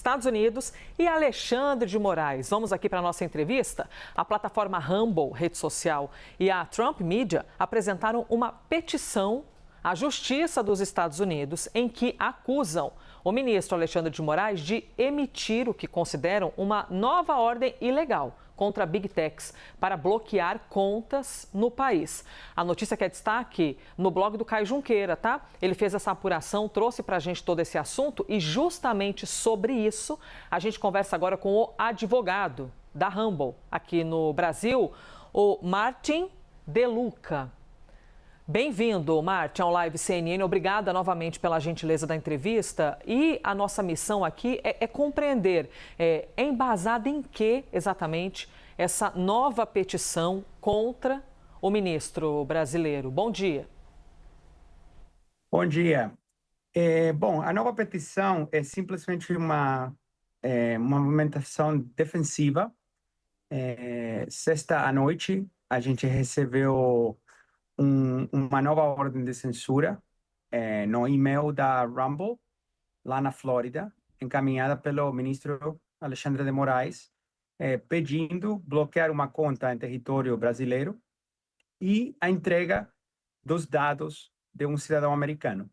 Estados Unidos e Alexandre de Moraes. Vamos aqui para a nossa entrevista. A plataforma Rumble, rede social, e a Trump Media apresentaram uma petição à Justiça dos Estados Unidos em que acusam o ministro Alexandre de Moraes de emitir o que consideram uma nova ordem ilegal contra Big Techs para bloquear contas no país. A notícia que é destaque no blog do Caio Junqueira, tá? Ele fez essa apuração, trouxe para a gente todo esse assunto e justamente sobre isso a gente conversa agora com o advogado da Rumble aqui no Brasil, o Martin De Luca. Bem-vindo, Martin, ao Live CNN. Obrigada novamente pela gentileza da entrevista. E a nossa missão aqui é compreender, é embasada em que exatamente essa nova petição contra o ministro brasileiro. Bom dia. Bom dia. Bom, a nova petição é simplesmente uma movimentação defensiva. Sexta à noite, a gente recebeu uma nova ordem de censura no e-mail da Rumble, lá na Flórida, encaminhada pelo ministro Alexandre de Moraes, pedindo bloquear uma conta em território brasileiro e a entrega dos dados de um cidadão americano,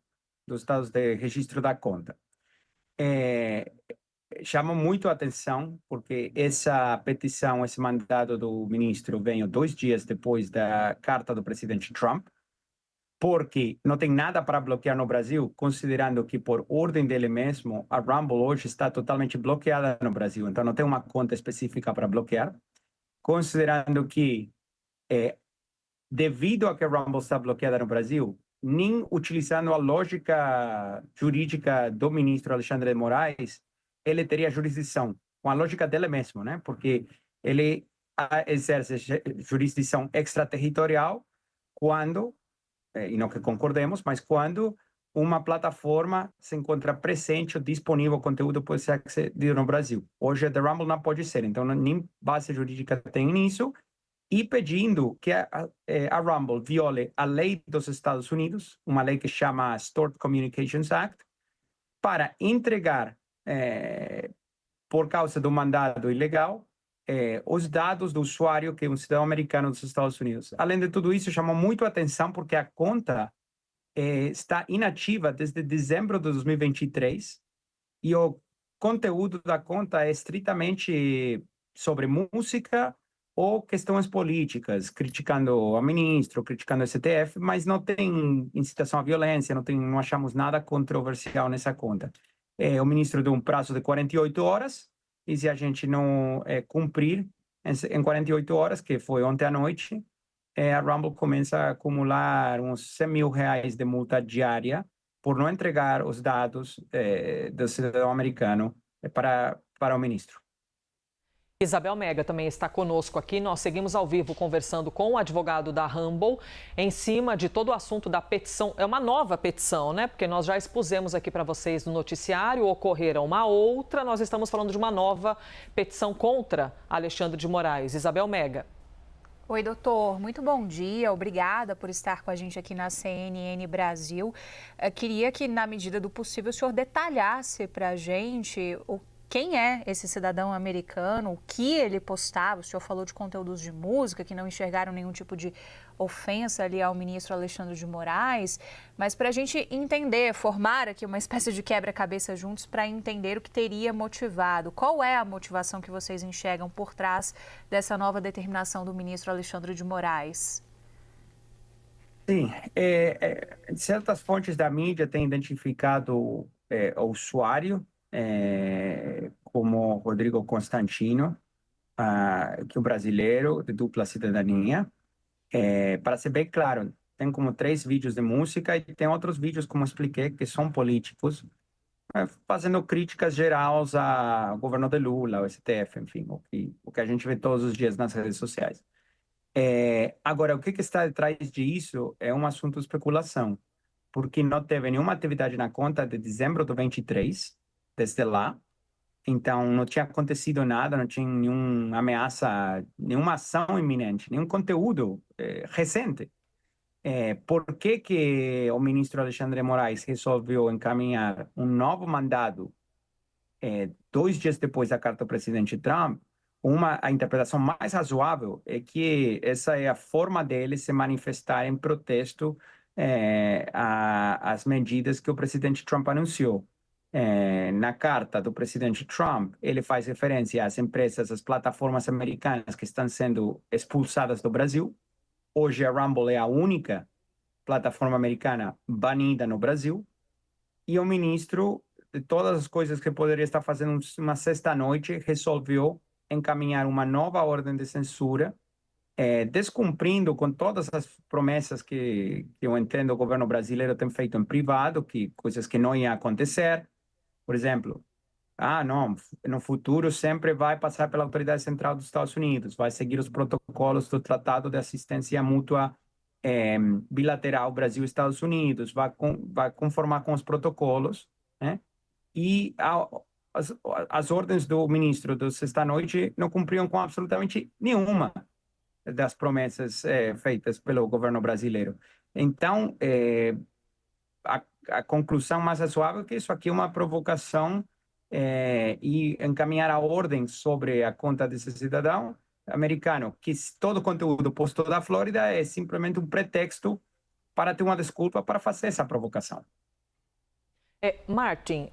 dos dados de registro da conta. Chama muito a atenção, porque essa petição, esse mandado do ministro veio 2 dias depois da carta do presidente Trump, porque não tem nada para bloquear no Brasil, considerando que, por ordem dele mesmo, a Rumble hoje está totalmente bloqueada no Brasil, então não tem uma conta específica para bloquear, considerando que, devido a que a Rumble está bloqueada no Brasil, nem utilizando a lógica jurídica do ministro Alexandre de Moraes, ele teria jurisdição, com a lógica dele mesmo, né? Porque ele exerce jurisdição extraterritorial quando, e não que concordemos, mas quando uma plataforma se encontra presente ou disponível, o conteúdo pode ser acedido no Brasil. Hoje, a The Rumble não pode ser, então nem base jurídica tem nisso, e pedindo que a Rumble viole a lei dos Estados Unidos, uma lei que chama Stored Communications Act, para entregar, por causa do mandado ilegal, os dados do usuário que é um cidadão americano dos Estados Unidos. Além de tudo isso, chamou muito a atenção porque a conta está inativa desde dezembro de 2023 e o conteúdo da conta é estritamente sobre música ou questões políticas, criticando o ministro, criticando o STF, mas não tem incitação à violência, não achamos nada controversial nessa conta. O ministro deu um prazo de 48 horas, e se a gente não cumprir em 48 horas, que foi ontem à noite, a Rumble começa a acumular uns R$100 mil de multa diária por não entregar os dados do cidadão americano para o ministro. Isabel Mega também está conosco aqui. Nós seguimos ao vivo conversando com o advogado da Rumble em cima de todo o assunto da petição. É uma nova petição, né? Porque nós já expusemos aqui para vocês no noticiário, ocorreram uma outra. Nós estamos falando de uma nova petição contra Alexandre de Moraes. Isabel Mega. Oi, doutor. Muito bom dia. Obrigada por estar com a gente aqui na CNN Brasil. Queria que, na medida do possível, o senhor detalhasse para a gente quem é esse cidadão americano, o que ele postava. O senhor falou de conteúdos de música que não enxergaram nenhum tipo de ofensa ali ao ministro Alexandre de Moraes, mas para a gente entender, formar aqui uma espécie de quebra-cabeça juntos para entender o que teria motivado. Qual é a motivação que vocês enxergam por trás dessa nova determinação do ministro Alexandre de Moraes? Sim, certas fontes da mídia têm identificado o usuário como Rodrigo Constantino, que é um brasileiro de dupla cidadania. Para ser bem claro, tem como 3 vídeos de música e tem outros vídeos, como eu expliquei, que são políticos, fazendo críticas gerais ao governo de Lula, ao STF, enfim, o que a gente vê todos os dias nas redes sociais. Agora, o que está atrás disso é um assunto de especulação, porque não teve nenhuma atividade na conta de dezembro de 23, desde lá. Então, não tinha acontecido nada, não tinha nenhuma ameaça, nenhuma ação iminente, nenhum conteúdo recente. Por que o ministro Alexandre de Moraes resolveu encaminhar um novo mandado 2 dias depois da carta do presidente Trump, a interpretação mais razoável é que essa é a forma dele se manifestar em protesto às medidas que o presidente Trump anunciou. Na carta do presidente Trump, ele faz referência às empresas, às plataformas americanas que estão sendo expulsadas do Brasil. Hoje a Rumble é a única plataforma americana banida no Brasil. E o ministro, de todas as coisas que poderia estar fazendo uma sexta-noite, resolveu encaminhar uma nova ordem de censura, descumprindo com todas as promessas que eu entendo o governo brasileiro tem feito em privado, que coisas que não iam acontecer. Por exemplo, não, no futuro sempre vai passar pela Autoridade Central dos Estados Unidos, vai seguir os protocolos do Tratado de Assistência Mútua bilateral Brasil-Estados Unidos, vai conformar com os protocolos, né? E as ordens do ministro do sexta-noite não cumpriam com absolutamente nenhuma das promessas feitas pelo governo brasileiro. Então, a conclusão mais razoável é que isso aqui é uma provocação e encaminhar a ordem sobre a conta desse cidadão americano, que todo o conteúdo posto da Flórida é simplesmente um pretexto para ter uma desculpa para fazer essa provocação. Martin,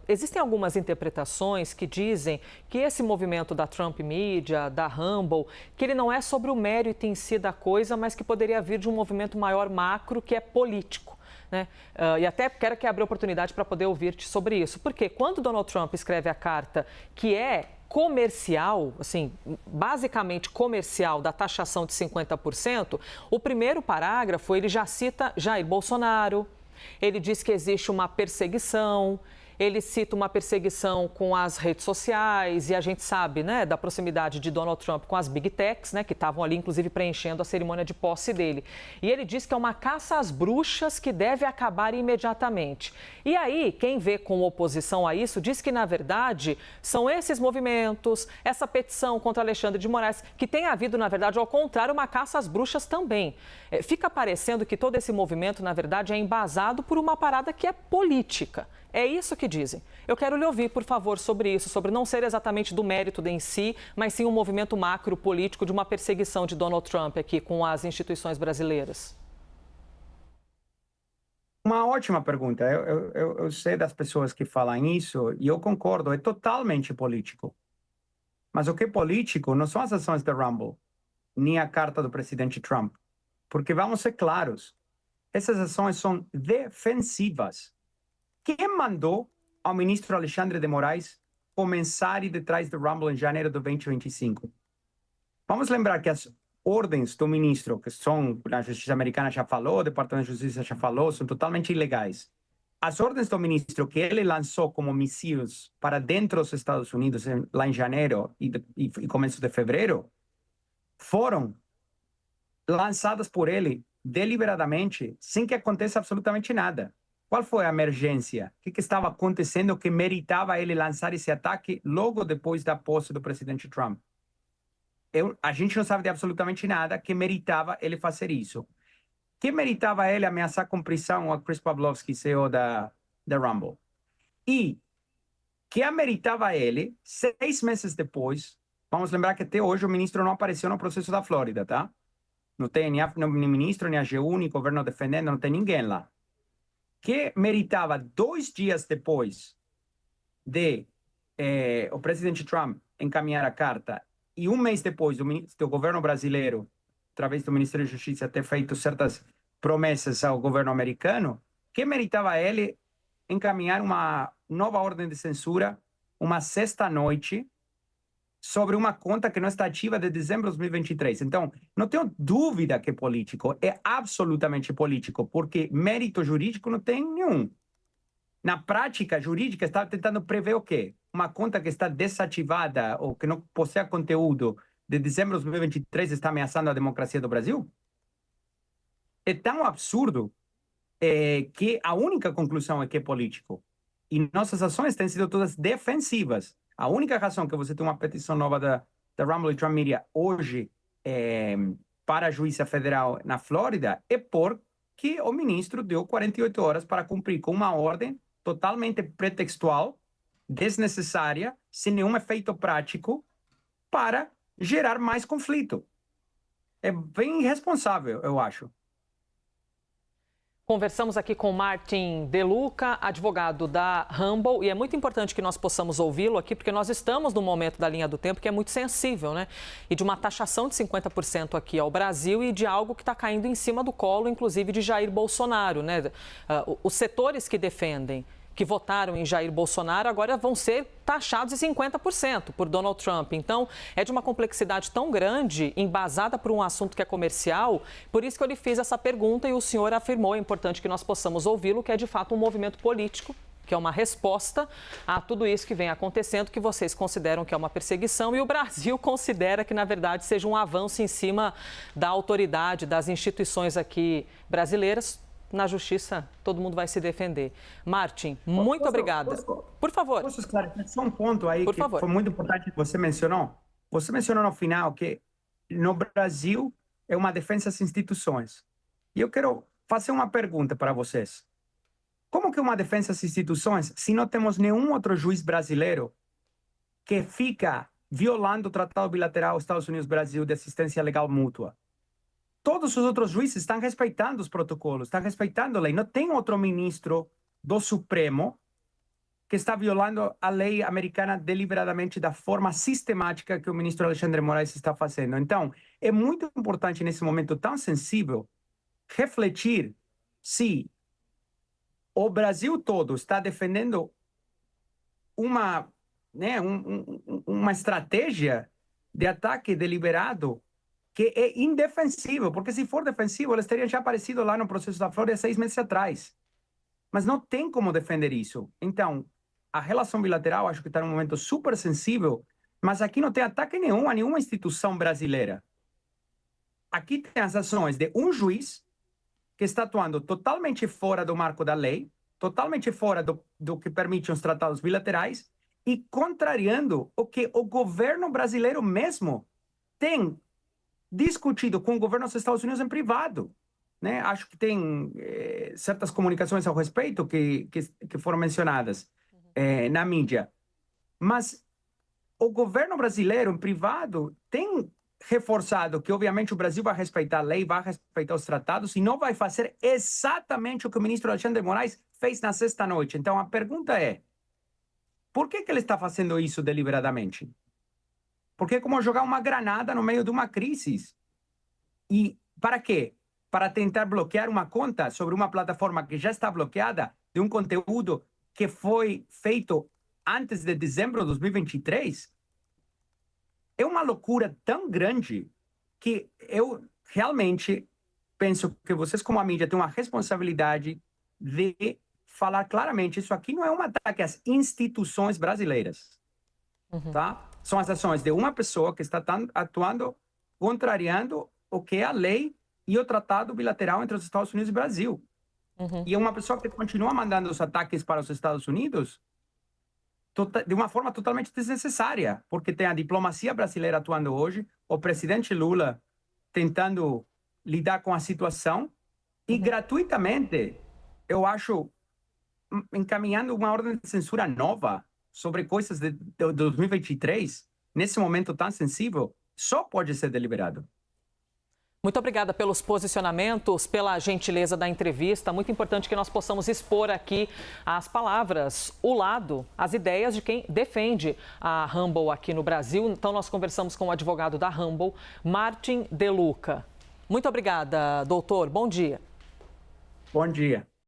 existem algumas interpretações que dizem que esse movimento da Trump Media, da Rumble, que ele não é sobre o mérito em si da coisa, mas que poderia vir de um movimento maior macro que é político, né? E até quero que abra oportunidade para poder ouvir-te sobre isso. Porque quando Donald Trump escreve a carta que é comercial, assim, basicamente comercial, da taxação de 50%, o primeiro parágrafo ele já cita Jair Bolsonaro. Ele diz que existe uma perseguição, ele cita uma perseguição com as redes sociais e a gente sabe, né, da proximidade de Donald Trump com as Big Techs, né, que estavam ali, inclusive, preenchendo a cerimônia de posse dele. E ele diz que é uma caça às bruxas que deve acabar imediatamente. E aí, quem vê com oposição a isso, diz que, na verdade, são esses movimentos, essa petição contra Alexandre de Moraes, que tem havido, na verdade, ao contrário, uma caça às bruxas também. Fica parecendo que todo esse movimento, na verdade, é embasado por uma parada que é política. É isso que dizem. Eu quero lhe ouvir, por favor, sobre isso, sobre não ser exatamente do mérito em si, mas sim um movimento macro político de uma perseguição de Donald Trump aqui com as instituições brasileiras. Uma ótima pergunta. Eu sei das pessoas que falam isso e eu concordo, é totalmente político. Mas o que é político não são as ações da Rumble, nem a carta do presidente Trump. Porque vamos ser claros, essas ações são defensivas. Quem mandou ao ministro Alexandre de Moraes começar a ir detrás do Rumble em janeiro de 2025? Vamos lembrar que as ordens do ministro, que são, a Justiça Americana já falou, o Departamento de Justiça já falou, são totalmente ilegais. As ordens do ministro que ele lançou como mísseis para dentro dos Estados Unidos lá em janeiro e começo de fevereiro, foram lançadas por ele deliberadamente, sem que aconteça absolutamente nada. Qual foi a emergência? O que estava acontecendo que meritava ele lançar esse ataque logo depois da posse do presidente Trump? A gente não sabe de absolutamente nada que meritava ele fazer isso. Que meritava ele ameaçar com prisão a Chris Pavlovski, CEO da Rumble? E que ameritava ele, 6 meses depois, vamos lembrar que até hoje o ministro não apareceu no processo da Flórida, tá? Não tem nem ministro, nem AGU, nem governo defendendo, não tem ninguém lá. Que meritava 2 dias depois de o presidente Trump encaminhar a carta e 1 mês depois do governo brasileiro, através do Ministério da Justiça, ter feito certas promessas ao governo americano, que meritava ele encaminhar uma nova ordem de censura, uma sexta-noite, sobre uma conta que não está ativa de dezembro de 2023. Então, não tenho dúvida que é político, é absolutamente político, porque mérito jurídico não tem nenhum. Na prática jurídica, está tentando prever o quê? Uma conta que está desativada ou que não possui conteúdo de dezembro de 2023 está ameaçando a democracia do Brasil? É tão absurdo que a única conclusão é que é político. E nossas ações têm sido todas defensivas. A única razão que você tem uma petição nova da Rumble e Trump Media hoje para a Juíza Federal na Flórida é porque o ministro deu 48 horas para cumprir com uma ordem totalmente pretextual desnecessária, sem nenhum efeito prático, para gerar mais conflito. É bem irresponsável, eu acho. Conversamos aqui com Martin De Luca, advogado da Rumble, e é muito importante que nós possamos ouvi-lo aqui, porque nós estamos num momento da linha do tempo que é muito sensível, né? E de uma taxação de 50% aqui ao Brasil e de algo que está caindo em cima do colo, inclusive de Jair Bolsonaro, né? Os setores que defendem, que votaram em Jair Bolsonaro, agora vão ser taxados em 50% por Donald Trump. Então, é de uma complexidade tão grande, embasada por um assunto que é comercial, por isso que eu lhe fiz essa pergunta e o senhor afirmou, é importante que nós possamos ouvi-lo, que é de fato um movimento político, que é uma resposta a tudo isso que vem acontecendo, que vocês consideram que é uma perseguição e o Brasil considera que, na verdade, seja um avanço em cima da autoridade, das instituições aqui brasileiras. Na justiça, todo mundo vai se defender. Martin, muito obrigada. Por favor. Posso esclarecer só um ponto aí que foi muito importante que você mencionou? Você mencionou no final que no Brasil é uma defesa às instituições. E eu quero fazer uma pergunta para vocês. Como que uma defesa às instituições se não temos nenhum outro juiz brasileiro que fica violando o Tratado Bilateral Estados Unidos-Brasil de assistência legal mútua? Todos os outros juízes estão respeitando os protocolos, estão respeitando a lei. Não tem outro ministro do Supremo que está violando a lei americana deliberadamente da forma sistemática que o ministro Alexandre de Moraes está fazendo. Então, é muito importante nesse momento tão sensível refletir se o Brasil todo está defendendo uma estratégia de ataque deliberado que é indefensível, porque se for defensivo, eles teriam já aparecido lá no processo da Flórida 6 meses atrás. Mas não tem como defender isso. Então, a relação bilateral acho que está num momento super sensível, mas aqui não tem ataque nenhum a nenhuma instituição brasileira. Aqui tem as ações de um juiz que está atuando totalmente fora do marco da lei, totalmente fora do que permitem os tratados bilaterais e contrariando o que o governo brasileiro mesmo tem discutido com o governo dos Estados Unidos em privado, né? Acho que tem certas comunicações ao respeito que foram mencionadas na mídia. Mas o governo brasileiro em privado tem reforçado que, obviamente, o Brasil vai respeitar a lei, vai respeitar os tratados e não vai fazer exatamente o que o ministro Alexandre de Moraes fez na sexta-noite. Então, a pergunta é, por que ele está fazendo isso deliberadamente? Porque é como jogar uma granada no meio de uma crise. E para quê? Para tentar bloquear uma conta sobre uma plataforma que já está bloqueada de um conteúdo que foi feito antes de dezembro de 2023? É uma loucura tão grande que eu realmente penso que vocês, como a mídia, têm uma responsabilidade de falar claramente, isso aqui não é um ataque às instituições brasileiras. Tá? São as ações de uma pessoa que está atuando, contrariando o que é a lei e o tratado bilateral entre os Estados Unidos e o Brasil. E é uma pessoa que continua mandando os ataques para os Estados Unidos de uma forma totalmente desnecessária, porque tem a diplomacia brasileira atuando hoje, o presidente Lula tentando lidar com a situação e gratuitamente, eu acho, encaminhando uma ordem de censura nova sobre coisas de 2023, nesse momento tão sensível, só pode ser deliberado. Muito obrigada pelos posicionamentos, pela gentileza da entrevista. Muito importante que nós possamos expor aqui as palavras, o lado, as ideias de quem defende a Rumble aqui no Brasil. Então, nós conversamos com o advogado da Rumble, Martin De Luca. Muito obrigada, doutor. Bom dia. Bom dia.